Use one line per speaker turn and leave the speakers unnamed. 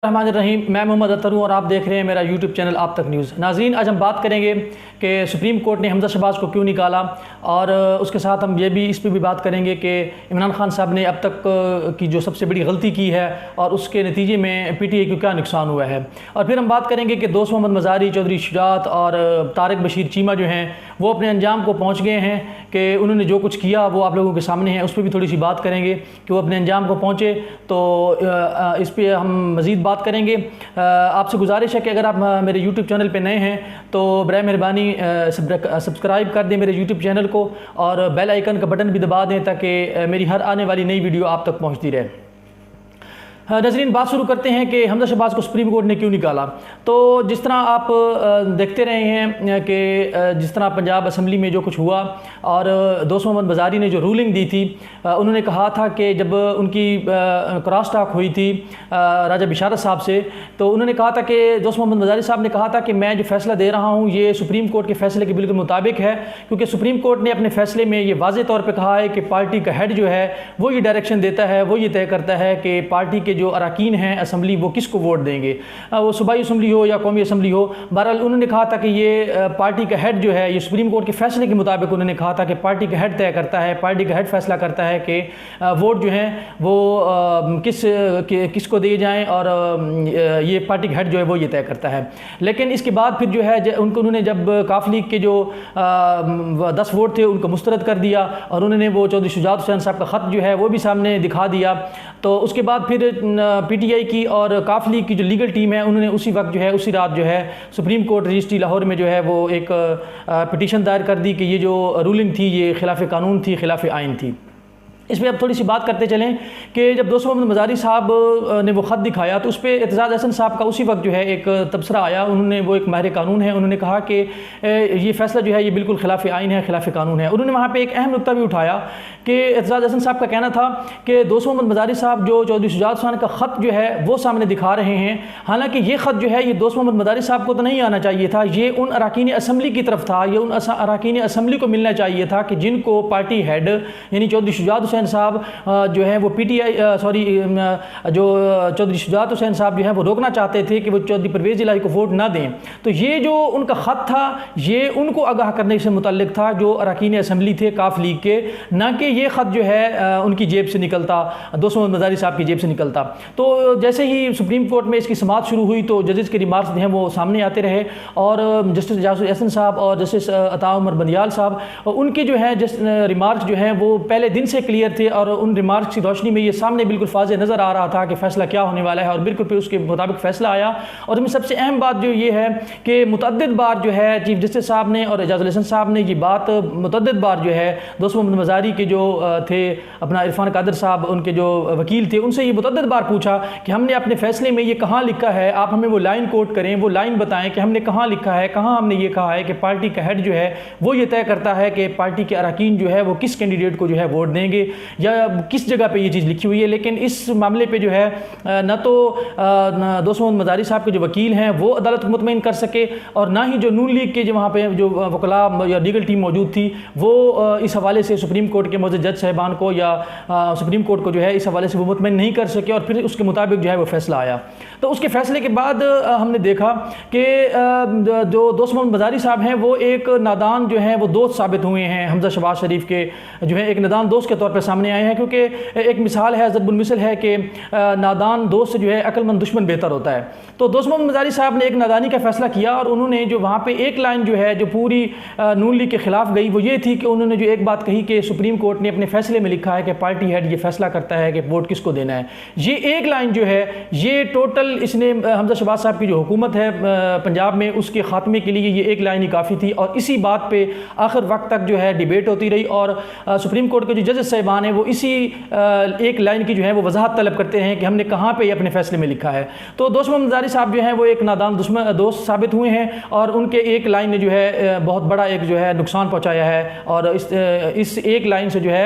الرحمن الرحیم، میں محمد اطہر ہوں اور آپ دیکھ رہے ہیں میرا یوٹیوب چینل آپ تک نیوز۔ ناظرین، آج ہم بات کریں گے کہ سپریم کورٹ نے حمزہ شہباز کو کیوں نکالا، اور اس کے ساتھ ہم اس پہ بھی بات کریں گے کہ عمران خان صاحب نے اب تک کی جو سب سے بڑی غلطی کی ہے اور اس کے نتیجے میں پی ٹی آئی کو کیا نقصان ہوا ہے، اور پھر ہم بات کریں گے کہ دوست محمد مزاری، چودھری شجاعت اور طارق بشیر چیمہ جو ہیں وہ اپنے انجام کو پہنچ گئے ہیں کہ انہوں نے جو کچھ کیا وہ آپ لوگوں کے سامنے ہے۔ اس پہ بھی تھوڑی سی بات کریں گے کہ وہ اپنے انجام کو پہنچے، تو اس پہ ہم مزید بات کریں گے۔ آپ سے گزارش ہے کہ اگر آپ میرے یوٹیوب چینل پہ نئے ہیں تو برائے مہربانی سبسکرائب کر دیں میرے یوٹیوب چینل کو، اور بیل آئیکن کا بٹن بھی دبا دیں تاکہ میری ہر آنے والی نئی ویڈیو آپ تک پہنچتی رہے۔ ناظرین، بات شروع کرتے ہیں کہ حمزہ شہباز کو سپریم کورٹ نے کیوں نکالا۔ تو جس طرح آپ دیکھتے رہے ہیں کہ جس طرح پنجاب اسمبلی میں جو کچھ ہوا، اور دوست محمد مزاری نے جو رولنگ دی تھی، انہوں نے کہا تھا کہ جب ان کی کراس ٹاک ہوئی تھی راجہ بشارت صاحب سے، تو انہوں نے کہا تھا کہ دوست محمد مزاری صاحب نے کہا تھا کہ میں جو فیصلہ دے رہا ہوں یہ سپریم کورٹ کے فیصلے کے بالکل مطابق ہے، کیونکہ سپریم کورٹ نے اپنے فیصلے میں یہ واضح طور پہ کہا ہے کہ پارٹی کا ہیڈ جو ہے وہ یہ ڈائریکشن دیتا ہے، وہ یہ طے کرتا ہے کہ پارٹی کے جو اراکین ہیں اسمبلی وہ کس کو ووٹ دیں گے، وہ صوبائی اسمبلی ہو یا قومی اسمبلی ہو۔ بہرحال انہوں نے کہا تھا کہ یہ پارٹی کا ہیڈ جو ہے، یہ سپریم کورٹ کے فیصلے کے مطابق انہوں نے کہا تھا کہ پارٹی کا ہیڈ طے کرتا ہے، پارٹی کا ہیڈ فیصلہ کرتا ہے کہ ووٹ جو ہیں وہ کس کو دیے جائیں، اور یہ پارٹی کا ہیڈ جو ہے وہ یہ طے کرتا ہے۔ لیکن اس کے بعد پھر جو ہے انہوں نے جب کاف لیگ کے جو 10 ووٹ تھے ان کو مسترد کر دیا، اور انہوں نے وہ چودھری شجاعت حسین صاحب کا خط جو ہے وہ بھی سامنے دکھا دیا، تو اس کے بعد پھر پی ٹی آئی کی اور کاف لیگ کی جو لیگل ٹیم ہے انہوں نے اسی وقت جو ہے اسی رات جو ہے سپریم کورٹ رجسٹری لاہور میں جو ہے وہ ایک پٹیشن دائر کر دی کہ یہ جو رولنگ تھی یہ خلاف قانون تھی، خلاف آئین تھی۔ اس پہ اب تھوڑی سی بات کرتے چلیں کہ جب دوست محمد مزاری صاحب نے وہ خط دکھایا تو اس پہ اعتزاز احسن صاحب کا اسی وقت جو ہے ایک تبصرہ آیا، انہوں نے، وہ ایک ماہر قانون ہے، انہوں نے کہا کہ یہ فیصلہ جو ہے یہ بالکل خلاف آئین ہے، خلاف قانون ہے۔ انہوں نے وہاں پہ ایک اہم نقطہ بھی اٹھایا کہ اعتزاز احسن صاحب کا کہنا تھا کہ دوست محمد مزاری صاحب جو چودھری شجاعت حسین کا خط جو ہے وہ سامنے دکھا رہے ہیں، حالانکہ یہ خط جو ہے یہ دوست محمد مزاری صاحب کو تو نہیں آنا چاہیے تھا، یہ ان اراکین اسمبلی کی طرف تھا، یہ ان اراکین اسمبلی کو ملنا چاہیے تھا کہ جن کو پارٹی ہیڈ یعنی چودھری شجاعت حسین صاحب جو ہے وہ پی ٹی آئی جو چودھری شجاعت حسین صاحب جو ہیں وہ روکنا چاہتے تھے کہ وہ چودھری پرویز الہی کو ووٹ نہ دیں۔ تو یہ جو ان کا خط تھا یہ ان کو آگاہ کرنے سے متعلق تھا جو اراکین اسمبلی تھے کاف لیگ کے، نہ کہ یہ خط جو ہے ان کی جیب سے نکلتا، دوست محمد مزاری صاحب کی جیب سے نکلتا۔ تو جیسے ہی سپریم کورٹ میں اس کی سماعت شروع ہوئی تو ججز کے ریمارکس جو ہیں وہ سامنے آتے رہے، اور جسٹس اعجاز احسن صاحب اور جسٹس عطا عمر بندیال صاحب، ان کے جو ہے ریمارکس جو ہیں وہ پہلے دن سے کلیئر تھے، اور ان ریمارکس کی روشنی میں یہ سامنے بالکل واضح نظر آ رہا تھا کہ فیصلہ کیا ہونے والا ہے، اور بالکل پھر اس کے مطابق فیصلہ آیا۔ اور اس میں سب سے اہم بات جو یہ ہے کہ متعدد بار جو ہے چیف جسٹس صاحب نے اور اعجاز احسن صاحب نے یہ بات متعدد بار جو ہے دوست محمد مزاری کے جو تھے اپنا عرفان قادر صاحب، ان کے جو وکیل تھے، ان سے یہ متعدد بار پوچھا کہ ہم نے اپنے فیصلے میں یہ کہاں لکھا ہے، آپ ہمیں وہ لائن کوٹ کریں، وہ لائن بتائیں کہ ہم نے کہاں لکھا ہے، کہاں ہم نے یہ کہا ہے کہ پارٹی کا ہیڈ جو ہے وہ یہ طے کرتا ہے کہ پارٹی کے اراکین جو ہے وہ کس کینڈیڈیٹ کو جو ہے ووٹ دیں گے، یا کس جگہ پہ یہ چیز لکھی ہوئی ہے۔ لیکن اس معاملے پہ جو ہے نہ تو دوست محمد مزاری صاحب کے جو وکیل ہیں وہ عدالت کو مطمئن کر سکے، اور نہ ہی جو نون لیگ کے جو وہاں پہ جو وکلاء یا لیگل ٹیم موجود تھی وہ اس حوالے سے سپریم کورٹ کے معزز جج صاحبان کو یا سپریم کورٹ کو جو ہے اس حوالے سے وہ مطمئن نہیں کر سکے، اور پھر اس کے مطابق جو ہے وہ فیصلہ آیا۔ تو اس کے فیصلے کے بعد ہم نے دیکھا کہ جو دوست محمد مزاری صاحب ہیں وہ ایک نادان جو ہیں وہ دوست ثابت ہوئے ہیں حمزہ شہباز شریف کے، جو ہے ایک نادان دوست کے طور پہ سامنے آئے ہیں، کیونکہ ایک مثال ہے، ضرب المثل ہے کہ نادان دوست سے جو ہے عقل مند دشمن بہتر ہوتا ہے۔ تو دوست محمد مزاری صاحب نے ایک نادانی کا فیصلہ کیا، اور انہوں نے جو وہاں پہ ایک لائن جو ہے جو پوری نون لیگ کے خلاف گئی وہ یہ تھی کہ انہوں نے جو ایک بات کہی کہ سپریم کورٹ نے اپنے فیصلے میں لکھا ہے کہ پارٹی ہیڈ یہ فیصلہ کرتا ہے کہ ووٹ کس کو دینا ہے۔ یہ ایک لائن جو ہے یہ ٹوٹل اس نے حمزہ شہباز صاحب کی جو حکومت ہے پنجاب میں اس کے خاتمے کے لیے یہ ایک لائن ہی کافی تھی، اور اسی بات پہ آخر وقت تک جو ہے ڈیبیٹ ہوتی رہی، اور سپریم کورٹ کے جو ججز صاحبان ہیں وہ اسی ایک لائن کی جو ہے وہ وضاحت طلب کرتے ہیں کہ ہم نے کہاں پہ یہ اپنے فیصلے میں لکھا ہے۔ تو دوست محمد مزاری صاحب جو ہیں وہ ایک نادان دوست ثابت ہوئے ہیں، اور ان کے ایک لائن نے جو ہے بہت بڑا ایک جو ہے نقصان پہنچایا ہے، اور اس ایک لائن سے جو ہے